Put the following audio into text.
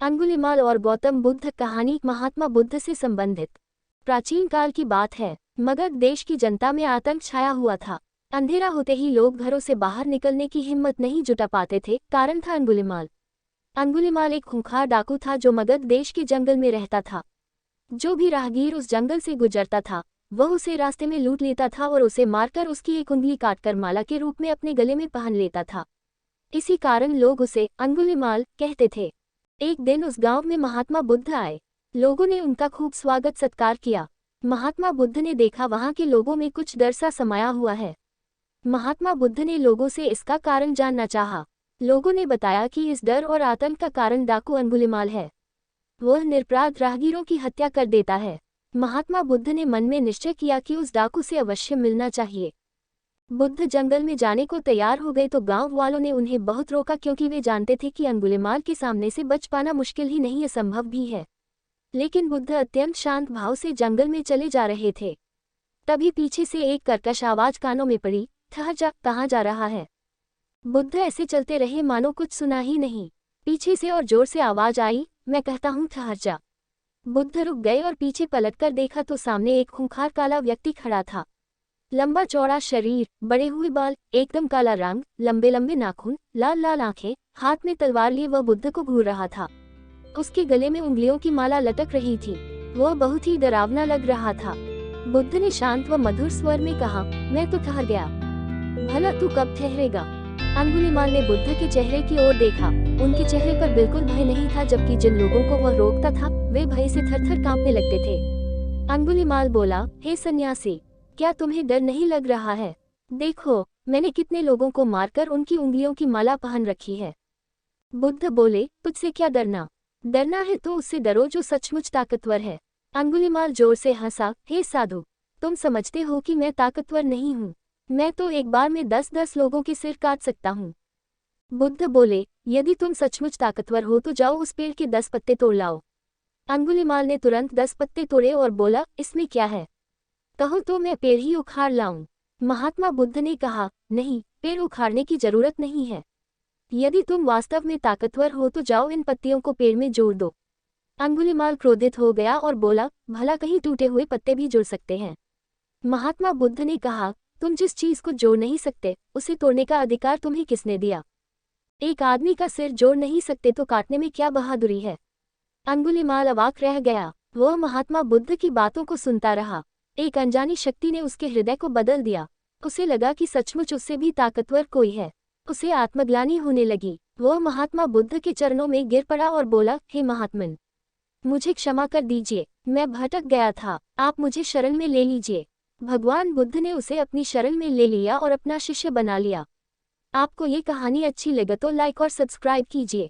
अंगुलिमाल और गौतम बुद्ध कहानी महात्मा बुद्ध से संबंधित प्राचीन काल की बात है। मगध देश की जनता में आतंक छाया हुआ था। अंधेरा होते ही लोग घरों से बाहर निकलने की हिम्मत नहीं जुटा पाते थे। कारण था अंगुलिमाल। अंगुलिमाल एक खूंखार डाकू था जो मगध देश के जंगल में रहता था। जो भी राहगीर उस जंगल से गुजरता था वह उसे रास्ते में लूट लेता था और उसे मारकर उसकी एक उंगली काटकर माला के रूप में अपने गले में पहन लेता था। इसी कारण लोग उसे अंगुलिमाल कहते थे। एक दिन उस गांव में महात्मा बुद्ध आए। लोगों ने उनका खूब स्वागत सत्कार किया। महात्मा बुद्ध ने देखा वहां के लोगों में कुछ डर सा समाया हुआ है। महात्मा बुद्ध ने लोगों से इसका कारण जानना चाहा। लोगों ने बताया कि इस डर और आतंक का कारण डाकू अंगुलिमाल है। वह निरपराध राहगीरों की हत्या कर देता है। महात्मा बुद्ध ने मन में निश्चय किया कि उस डाकू से अवश्य मिलना चाहिए। बुद्ध जंगल में जाने को तैयार हो गए तो गांव वालों ने उन्हें बहुत रोका, क्योंकि वे जानते थे कि अंगुलिमाल के सामने से बच पाना मुश्किल ही नहीं असंभव भी है। लेकिन बुद्ध अत्यंत शांत भाव से जंगल में चले जा रहे थे। तभी पीछे से एक कर्कश आवाज कानों में पड़ी, ठहर जा, कहाँ जा रहा है। बुद्ध ऐसे चलते रहे मानो कुछ सुना ही नहीं। पीछे से और जोर से आवाज आई, मैं कहता हूँ ठहर जा। बुद्ध रुक गए और पीछे पलटकर देखा तो सामने एक खूंखार काला व्यक्ति खड़ा था। लंबा चौड़ा शरीर, बड़े हुए बाल, एकदम काला रंग, लंबे लंबे नाखून, लाल लाल आंखें, हाथ में तलवार लिए वह बुद्ध को घूर रहा था। उसके गले में उंगलियों की माला लटक रही थी। वह बहुत ही डरावना लग रहा था। बुद्ध ने शांत व मधुर स्वर में कहा, मैं तो ठहर गया, भला तू कब ठहरेगा। अंगुलिमाल ने बुद्ध के चेहरे की ओर देखा। उनके चेहरे पर बिल्कुल भय नहीं था, जबकि जिन लोगों को वह रोकता था वे भय से थर-थर कांपने लगते थे। अंगुलिमाल बोला, हे सन्यासी, क्या तुम्हें डर नहीं लग रहा है? देखो, मैंने कितने लोगों को मारकर उनकी उंगलियों की माला पहन रखी है। बुद्ध बोले, तुझसे क्या डरना? डरना है तो उससे डरो जो सचमुच ताकतवर है। अंगुलिमाल जोर से हंसा, हे साधु, तुम समझते हो कि मैं ताकतवर नहीं हूँ। मैं तो एक बार में 10-10 लोगों के सिर काट सकता हूँ। बुद्ध बोले, यदि तुम सचमुच ताकतवर हो तो जाओ उस पेड़ के 10 पत्ते तोड़ लाओ। अंगुलिमाल ने तुरंत 10 पत्ते तोड़े और बोला, इसमें क्या है? कहो तो मैं पेड़ ही उखाड़ लाऊं। महात्मा बुद्ध ने कहा, नहीं, पेड़ उखाड़ने की जरूरत नहीं है। यदि तुम वास्तव में ताकतवर हो तो जाओ इन पत्तियों को पेड़ में जोड़ दो। अंगुलिमाल क्रोधित हो गया और बोला, भला कहीं टूटे हुए पत्ते भी जुड़ सकते हैं। महात्मा बुद्ध ने कहा, तुम जिस चीज को जोड़ नहीं सकते उसे तोड़ने का अधिकार तुम्हें किसने दिया? एक आदमी का सिर जोड़ नहीं सकते तो काटने में क्या बहादुरी है? अंगुलिमाल अवाक रह गया। वह महात्मा बुद्ध की बातों को सुनता रहा। एक अनजानी शक्ति ने उसके हृदय को बदल दिया। उसे लगा कि सचमुच उससे भी ताकतवर कोई है। उसे आत्मग्लानि होने लगी। वह महात्मा बुद्ध के चरणों में गिर पड़ा और बोला, हे महात्मन, मुझे क्षमा कर दीजिए, मैं भटक गया था, आप मुझे शरण में ले लीजिए। भगवान बुद्ध ने उसे अपनी शरण में ले लिया और अपना शिष्य बना लिया। आपको ये कहानी अच्छी लगे तो लाइक और सब्सक्राइब कीजिए।